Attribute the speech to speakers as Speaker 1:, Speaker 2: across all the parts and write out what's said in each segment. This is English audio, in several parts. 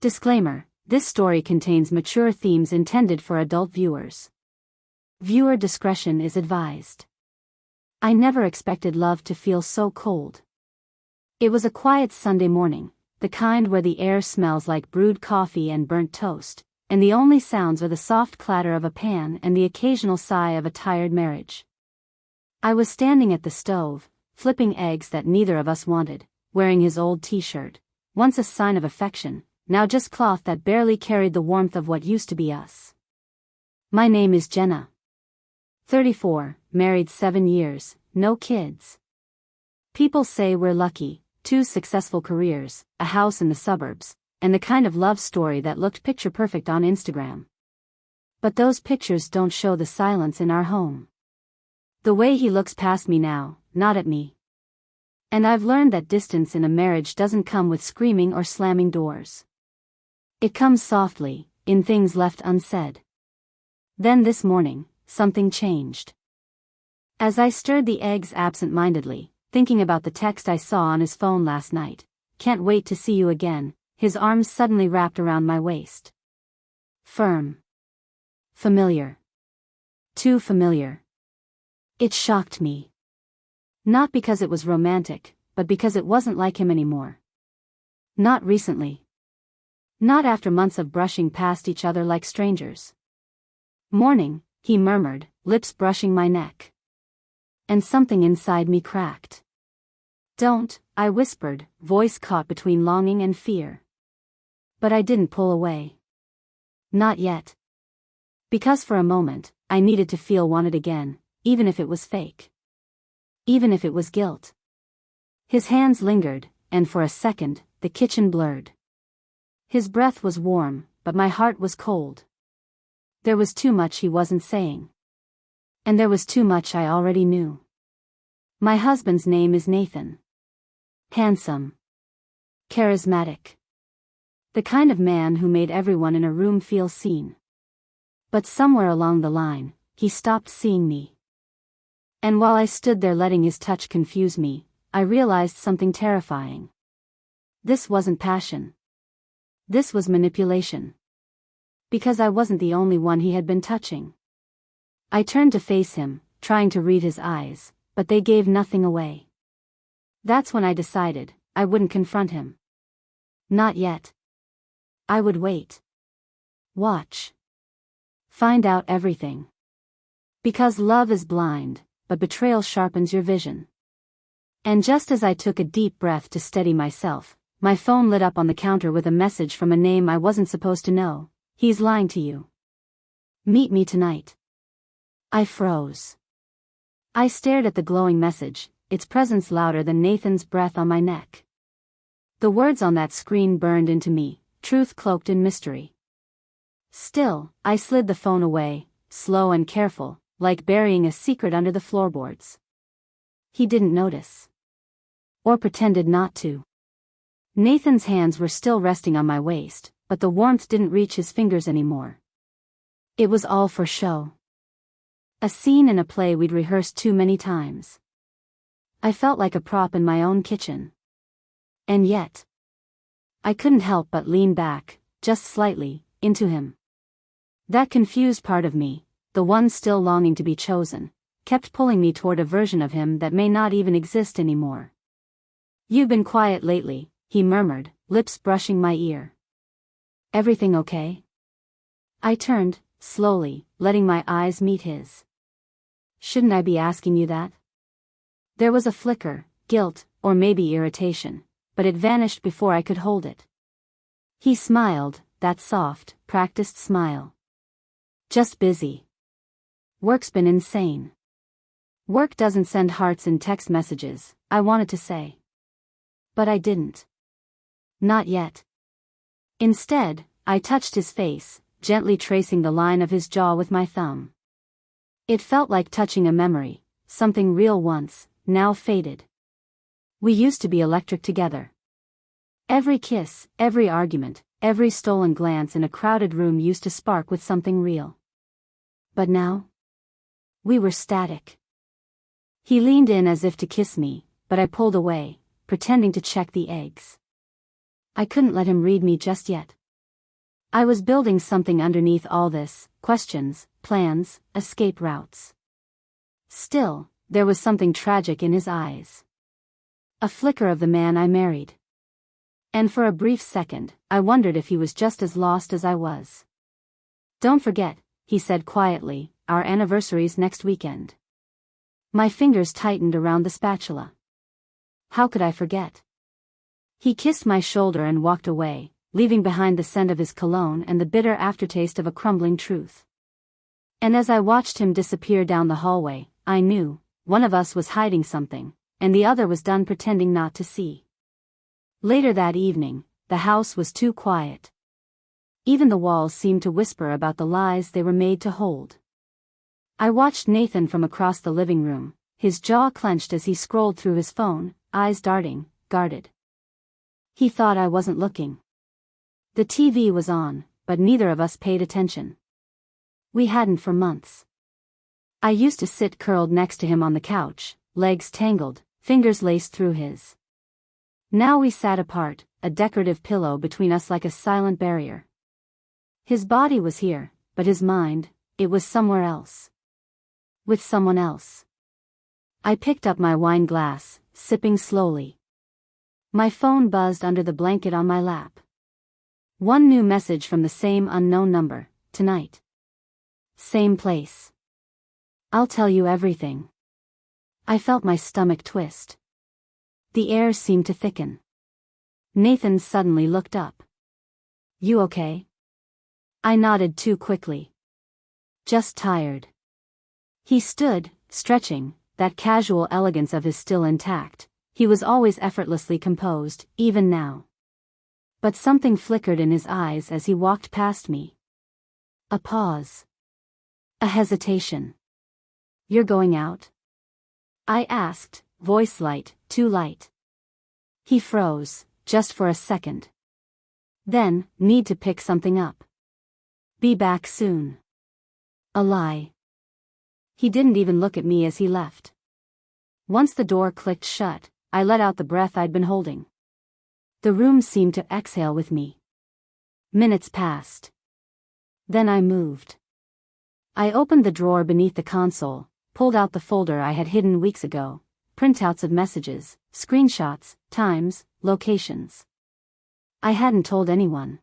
Speaker 1: Disclaimer: this story contains mature themes intended for adult viewers. Viewer discretion is advised. I never expected love to feel so cold. It was a quiet Sunday morning, the kind where the air smells like brewed coffee and burnt toast, and the only sounds are the soft clatter of a pan and the occasional sigh of a tired marriage. I was standing at the stove, flipping eggs that neither of us wanted, wearing his old t-shirt, once a sign of affection, now just cloth that barely carried the warmth of what used to be us. My name is Jenna. 34, married 7 years, no kids. People say we're lucky, 2 successful careers, a house in the suburbs, and the kind of love story that looked picture perfect on Instagram. But those pictures don't show the silence in our home. The way he looks past me now, not at me. And I've learned that distance in a marriage doesn't come with screaming or slamming doors. It comes softly, in things left unsaid. Then this morning, something changed. As I stirred the eggs absent-mindedly, thinking about the text I saw on his phone last night, "Can't wait to see you again," his arms suddenly wrapped around my waist. Firm. Familiar. Too familiar. It shocked me. Not because it was romantic, but because it wasn't like him anymore. Not recently. Not after months of brushing past each other like strangers. "Morning," he murmured, lips brushing my neck. And something inside me cracked. "Don't," I whispered, voice caught between longing and fear. But I didn't pull away. Not yet. Because for a moment, I needed to feel wanted again, even if it was fake. Even if it was guilt. His hands lingered, and for a second, the kitchen blurred. His breath was warm, but my heart was cold. There was too much he wasn't saying. And there was too much I already knew. My husband's name is Nathan. Handsome. Charismatic. The kind of man who made everyone in a room feel seen. But somewhere along the line, he stopped seeing me. And while I stood there letting his touch confuse me, I realized something terrifying. This wasn't passion. This was manipulation. Because I wasn't the only one he had been touching. I turned to face him, trying to read his eyes, but they gave nothing away. That's when I decided I wouldn't confront him. Not yet. I would wait. Watch. Find out everything. Because love is blind, but betrayal sharpens your vision. And just as I took a deep breath to steady myself, my phone lit up on the counter with a message from a name I wasn't supposed to know. "He's lying to you. Meet me tonight." I froze. I stared at the glowing message, its presence louder than Nathan's breath on my neck. The words on that screen burned into me, truth cloaked in mystery. Still, I slid the phone away, slow and careful, like burying a secret under the floorboards. He didn't notice. Or pretended not to. Nathan's hands were still resting on my waist, but the warmth didn't reach his fingers anymore. It was all for show. A scene in a play we'd rehearsed too many times. I felt like a prop in my own kitchen. And yet, I couldn't help but lean back, just slightly, into him. That confused part of me, the one still longing to be chosen, kept pulling me toward a version of him that may not even exist anymore. "You've been quiet lately," he murmured, lips brushing my ear. "Everything okay?" I turned, slowly, letting my eyes meet his. "Shouldn't I be asking you that?" There was a flicker, guilt, or maybe irritation, but it vanished before I could hold it. He smiled, that soft, practiced smile. "Just busy. Work's been insane." "Work doesn't send hearts in text messages," I wanted to say. But I didn't. Not yet. Instead, I touched his face, gently tracing the line of his jaw with my thumb. It felt like touching a memory, something real once, now faded. We used to be electric together. Every kiss, every argument, every stolen glance in a crowded room used to spark with something real. But now? We were static. He leaned in as if to kiss me, but I pulled away, pretending to check the eggs. I couldn't let him read me just yet. I was building something underneath all this: questions, plans, escape routes. Still, there was something tragic in his eyes. A flicker of the man I married. And for a brief second, I wondered if he was just as lost as I was. "Don't forget," he said quietly, "our anniversary's next weekend." My fingers tightened around the spatula. How could I forget? He kissed my shoulder and walked away, leaving behind the scent of his cologne and the bitter aftertaste of a crumbling truth. And as I watched him disappear down the hallway, I knew, one of us was hiding something, and the other was done pretending not to see. Later that evening, the house was too quiet. Even the walls seemed to whisper about the lies they were made to hold. I watched Nathan from across the living room, his jaw clenched as he scrolled through his phone, eyes darting, guarded. He thought I wasn't looking. The TV was on, but neither of us paid attention. We hadn't for months. I used to sit curled next to him on the couch, legs tangled, fingers laced through his. Now we sat apart, a decorative pillow between us like a silent barrier. His body was here, but his mind, it was somewhere else. With someone else. I picked up my wine glass, sipping slowly. My phone buzzed under the blanket on my lap. One new message from the same unknown number: "Tonight. Same place. I'll tell you everything." I felt my stomach twist. The air seemed to thicken. Nathan suddenly looked up. "You okay?" I nodded too quickly. "Just tired." He stood, stretching, that casual elegance of his still intact. He was always effortlessly composed, even now. But something flickered in his eyes as he walked past me. A pause. A hesitation. "You're going out?" I asked, voice light, too light. He froze, just for a second. Then, "Need to pick something up. Be back soon." A lie. He didn't even look at me as he left. Once the door clicked shut, I let out the breath I'd been holding. The room seemed to exhale with me. Minutes passed. Then I moved. I opened the drawer beneath the console, pulled out the folder I had hidden weeks ago, printouts of messages, screenshots, times, locations. I hadn't told anyone.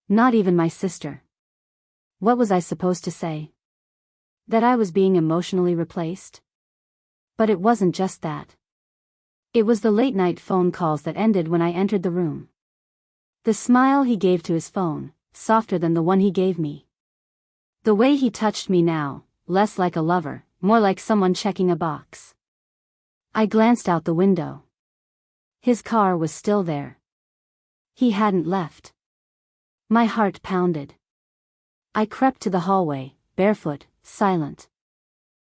Speaker 1: Not even my sister. What was I supposed to say? That I was being emotionally replaced? But it wasn't just that. It was the late-night phone calls that ended when I entered the room. The smile he gave to his phone, softer than the one he gave me. The way he touched me now, less like a lover, more like someone checking a box. I glanced out the window. His car was still there. He hadn't left. My heart pounded. I crept to the hallway, barefoot, silent.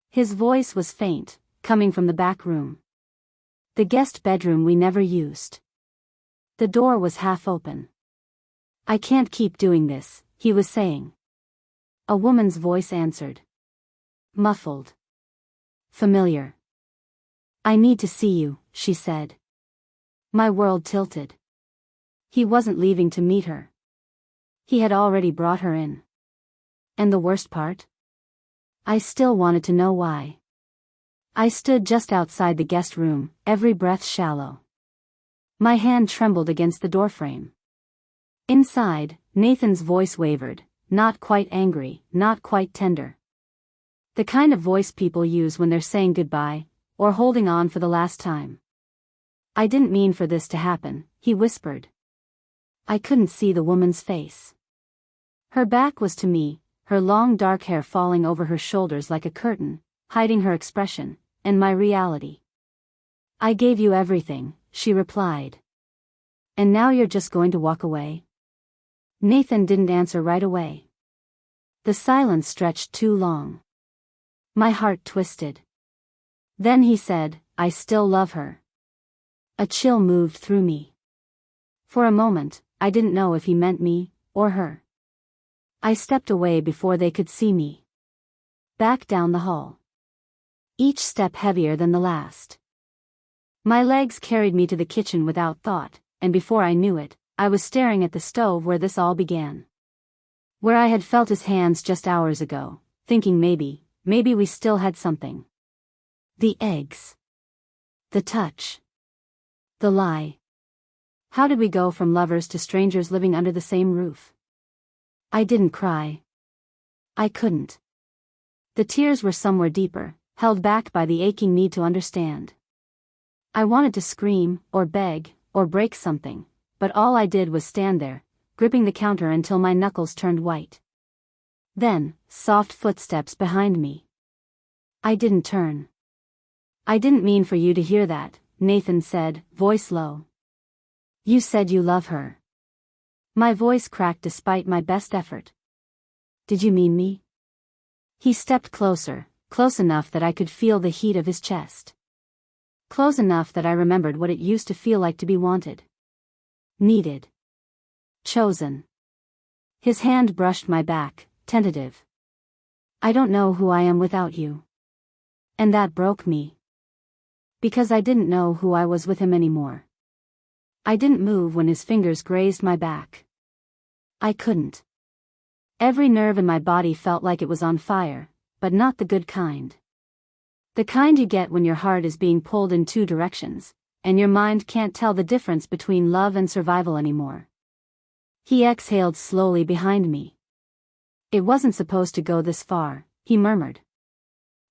Speaker 1: His voice was faint, coming from the back room. The guest bedroom we never used. The door was half open. "I can't keep doing this," he was saying. A woman's voice answered. Muffled. Familiar. "I need to see you," she said. My world tilted. He wasn't leaving to meet her. He had already brought her in. And the worst part? I still wanted to know why. I stood just outside the guest room, every breath shallow. My hand trembled against the doorframe. Inside, Nathan's voice wavered, not quite angry, not quite tender. The kind of voice people use when they're saying goodbye, or holding on for the last time. "I didn't mean for this to happen," he whispered. I couldn't see the woman's face. Her back was to me, her long dark hair falling over her shoulders like a curtain, hiding her expression, and my reality. "I gave you everything," she replied. "And now you're just going to walk away?" Nathan didn't answer right away. The silence stretched too long. My heart twisted. Then he said, "I still love her." A chill moved through me. For a moment, I didn't know if he meant me, or her. I stepped away before they could see me. Back down the hall. Each step heavier than the last. My legs carried me to the kitchen without thought, and before I knew it, I was staring at the stove where this all began. Where I had felt his hands just hours ago, thinking maybe we still had something. The eggs. The touch. The lie. How did we go from lovers to strangers living under the same roof? I didn't cry. I couldn't. The tears were somewhere deeper, held back by the aching need to understand. I wanted to scream, or beg, or break something, but all I did was stand there, gripping the counter until my knuckles turned white. Then, soft footsteps behind me. I didn't turn. "I didn't mean for you to hear that," Nathan said, voice low. "You said you love her." My voice cracked despite my best effort. "Did you mean me?" He stepped closer, close enough that I could feel the heat of his chest. Close enough that I remembered what it used to feel like to be wanted. Needed. Chosen. His hand brushed my back, tentative. "I don't know who I am without you." And that broke me. Because I didn't know who I was with him anymore. I didn't move when his fingers grazed my back. I couldn't. Every nerve in my body felt like it was on fire, but not the good kind. The kind you get when your heart is being pulled in two directions, and your mind can't tell the difference between love and survival anymore. He exhaled slowly behind me. "It wasn't supposed to go this far," he murmured.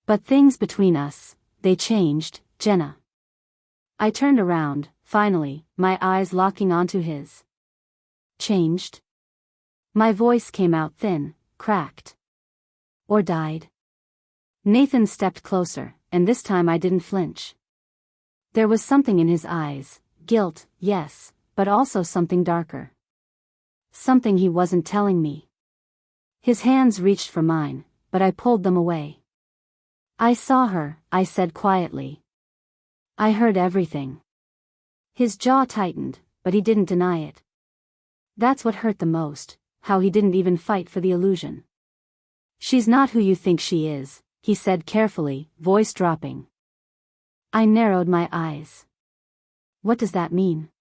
Speaker 1: "But things between us, they changed, Jenna." I turned around, finally, my eyes locking onto his. "Changed?" My voice came out thin, cracked. "Or died?" Nathan stepped closer, and this time I didn't flinch. There was something in his eyes, guilt, yes, but also something darker. Something he wasn't telling me. His hands reached for mine, but I pulled them away. "I saw her," I said quietly. "I heard everything." His jaw tightened, but he didn't deny it. That's what hurt the most, how he didn't even fight for the illusion. "She's not who you think she is," he said carefully, voice dropping. I narrowed my eyes. "What does that mean?"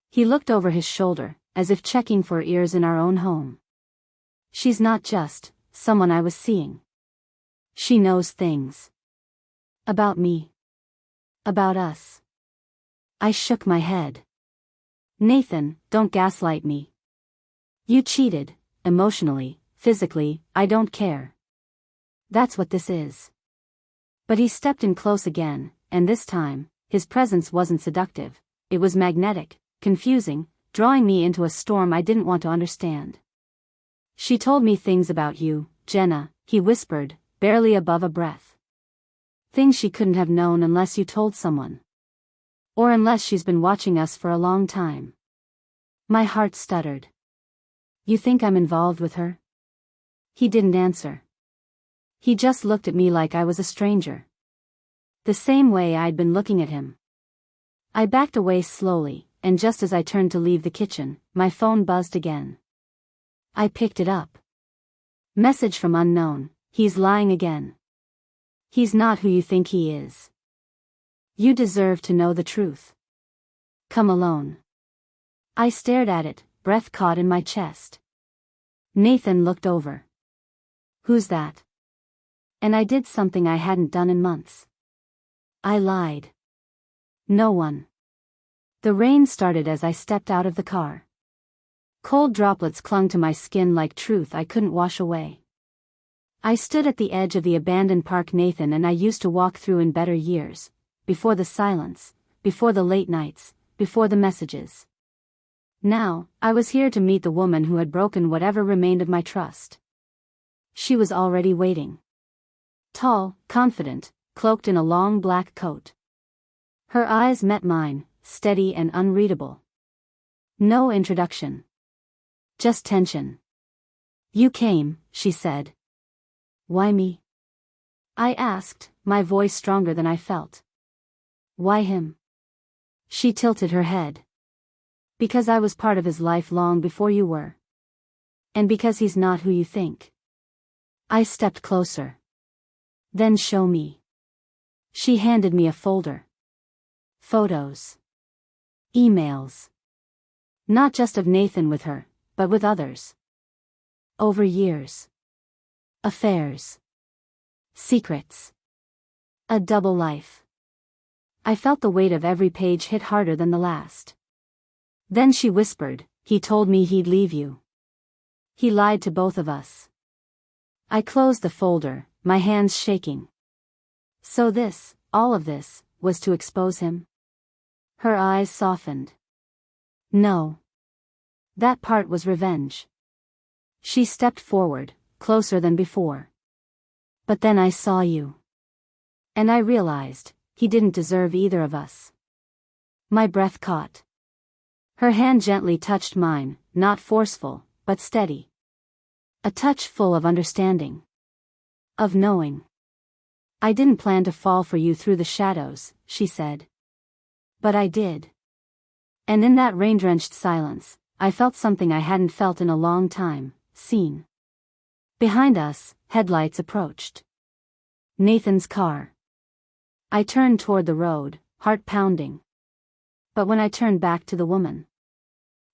Speaker 1: He looked over his shoulder, as if checking for ears in our own home. "She's not just someone I was seeing. She knows things. About me. About us." I shook my head. "Nathan, don't gaslight me. You cheated, emotionally, physically, I don't care. That's what this is." But he stepped in close again, and this time, his presence wasn't seductive, it was magnetic, confusing, drawing me into a storm I didn't want to understand. "She told me things about you, Jenna," he whispered, barely above a breath. "Things she couldn't have known unless you told someone. Or unless she's been watching us for a long time." My heart stuttered. "You think I'm involved with her?" He didn't answer. He just looked at me like I was a stranger. The same way I'd been looking at him. I backed away slowly, and just as I turned to leave the kitchen, my phone buzzed again. I picked it up. Message from unknown: "He's lying again. He's not who you think he is. You deserve to know the truth. Come alone." I stared at it, breath caught in my chest. Nathan looked over. "Who's that?" And I did something I hadn't done in months. I lied. "No one." The rain started as I stepped out of the car. Cold droplets clung to my skin like truth I couldn't wash away. I stood at the edge of the abandoned park Nathan and I used to walk through in better years, before the silence, before the late nights, before the messages. Now, I was here to meet the woman who had broken whatever remained of my trust. She was already waiting. Tall, confident, cloaked in a long black coat. Her eyes met mine, steady and unreadable. No introduction. Just tension. "You came," she said. "Why me?" I asked, my voice stronger than I felt. "Why him?" She tilted her head. "Because I was part of his life long before you were. And because he's not who you think." I stepped closer. "Then show me." She handed me a folder. Photos. Emails. Not just of Nathan with her, but with others. Over years. Affairs. Secrets. A double life. I felt the weight of every page hit harder than the last. Then she whispered, "He told me he'd leave you. He lied to both of us." I closed the folder, my hands shaking. So this, all of this, was to expose him? Her eyes softened. No. That part was revenge. She stepped forward, closer than before. But then I saw you. And I realized, he didn't deserve either of us. My breath caught. Her hand gently touched mine, not forceful, but steady. A touch full of understanding. Of knowing. "I didn't plan to fall for you through the shadows," she said. But I did. And in that rain-drenched silence, I felt something I hadn't felt in a long time, seen. Behind us, headlights approached. Nathan's car. I turned toward the road, heart pounding. But when I turned back to the woman,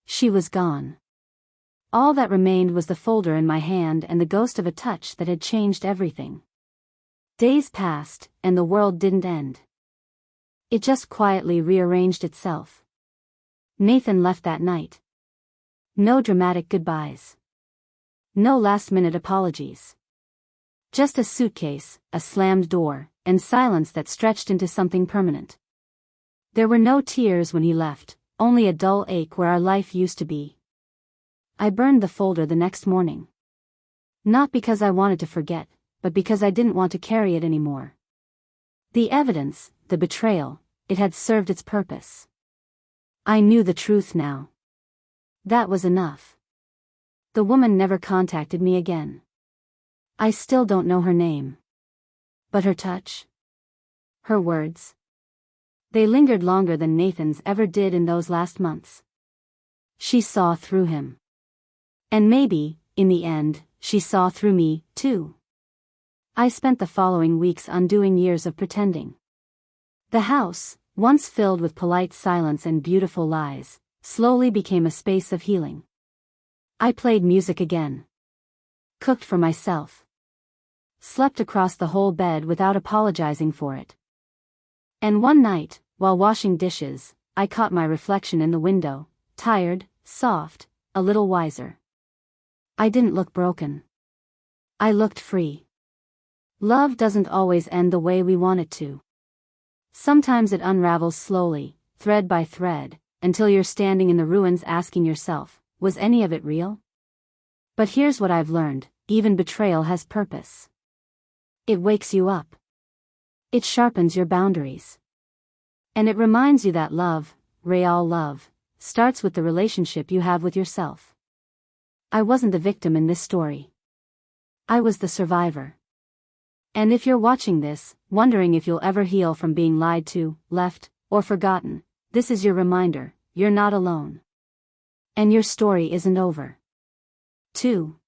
Speaker 1: she was gone. All that remained was the folder in my hand and the ghost of a touch that had changed everything. Days passed, and the world didn't end. It just quietly rearranged itself. Nathan left that night. No dramatic goodbyes. No last-minute apologies. Just a suitcase, a slammed door, and silence that stretched into something permanent. There were no tears when he left, only a dull ache where our life used to be. I burned the folder the next morning. Not because I wanted to forget, but because I didn't want to carry it anymore. The evidence, the betrayal, it had served its purpose. I knew the truth now. That was enough. The woman never contacted me again. I still don't know her name. But her touch? Her words? They lingered longer than Nathan's ever did in those last months. She saw through him. And maybe, in the end, she saw through me, too. I spent the following weeks undoing years of pretending. The house, once filled with polite silence and beautiful lies, slowly became a space of healing. I played music again. Cooked for myself. Slept across the whole bed without apologizing for it. And one night, while washing dishes, I caught my reflection in the window, tired, soft, a little wiser. I didn't look broken. I looked free. Love doesn't always end the way we want it to. Sometimes it unravels slowly, thread by thread, until you're standing in the ruins asking yourself, was any of it real? But here's what I've learned, even betrayal has purpose. It wakes you up. It sharpens your boundaries. And it reminds you that love, real love, starts with the relationship you have with yourself. I wasn't the victim in this story. I was the survivor. And if you're watching this, wondering if you'll ever heal from being lied to, left, or forgotten, this is your reminder, you're not alone. And your story isn't over. 2.